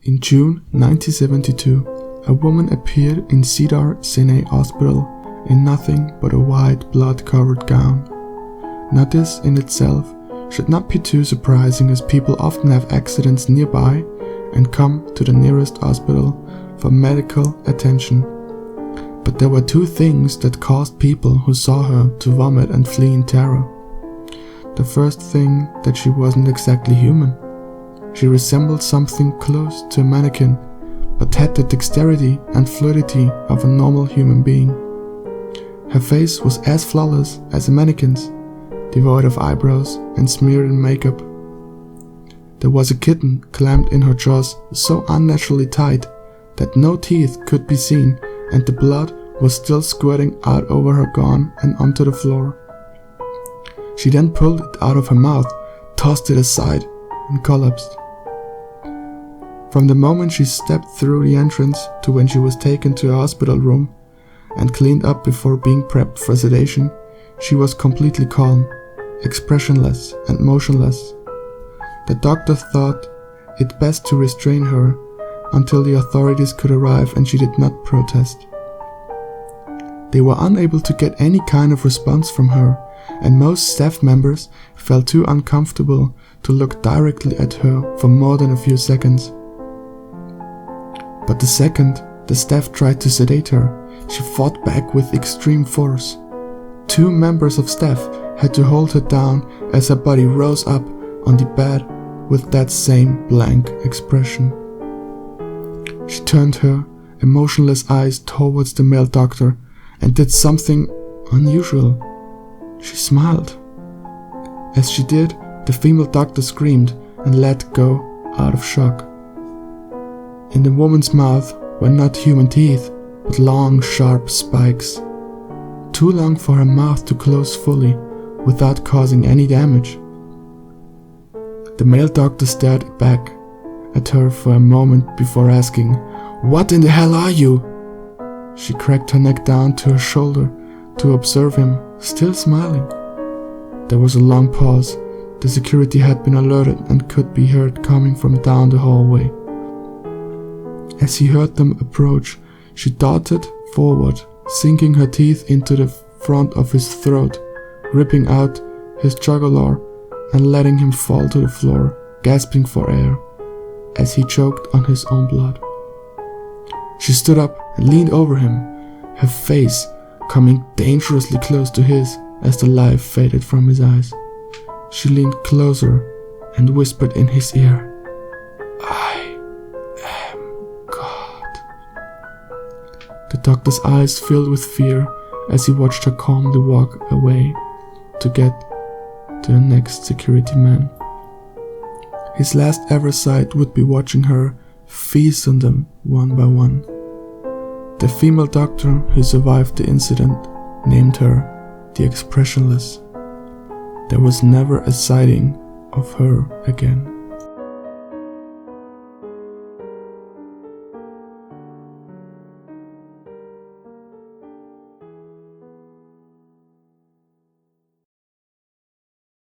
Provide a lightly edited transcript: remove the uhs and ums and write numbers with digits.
In June 1972, a woman appeared in Cedar Sinai Hospital in nothing but a white blood-covered gown. Now this in itself should not be too surprising, as people often have accidents nearby and come to the nearest hospital for medical attention. But there were two things that caused people who saw her to vomit and flee in terror. The first thing, that she wasn't exactly human. She resembled something close to a mannequin, but had the dexterity and fluidity of a normal human being. Her face was as flawless as a mannequin's, devoid of eyebrows and smeared in makeup. There was a kitten clamped in her jaws so unnaturally tight that no teeth could be seen, and the blood was still squirting out over her gown and onto the floor. She then pulled it out of her mouth, tossed it aside, and collapsed. From the moment she stepped through the entrance to when she was taken to a hospital room and cleaned up before being prepped for sedation, she was completely calm, expressionless and motionless. The doctor thought it best to restrain her until the authorities could arrive, and she did not protest. They were unable to get any kind of response from her, and most staff members felt too uncomfortable to look directly at her for more than a few seconds. But the second the staff tried to sedate her, she fought back with extreme force. Two members of staff had to hold her down as her body rose up on the bed with that same blank expression. She turned her emotionless eyes towards the male doctor and did something unusual. She smiled. As she did, the female doctor screamed and let go out of shock. In the woman's mouth were not human teeth, but long, sharp spikes, too long for her mouth to close fully without causing any damage. The male doctor stared back at her for a moment before asking, "What in the hell are you?" She cracked her neck down to her shoulder to observe him, still smiling. There was a long pause. The security had been alerted and could be heard coming from down the hallway. As he heard them approach, she darted forward, sinking her teeth into the front of his throat, ripping out his jugular and letting him fall to the floor, gasping for air as he choked on his own blood. She stood up and leaned over him, her face coming dangerously close to his as the life faded from his eyes. She leaned closer and whispered in his ear, "I am God." The doctor's eyes filled with fear as he watched her calmly walk away to get to the next security man. His last ever sight would be watching her feast on them one by one. The female doctor who survived the incident named her the Expressionless. There was never a sighting of her again.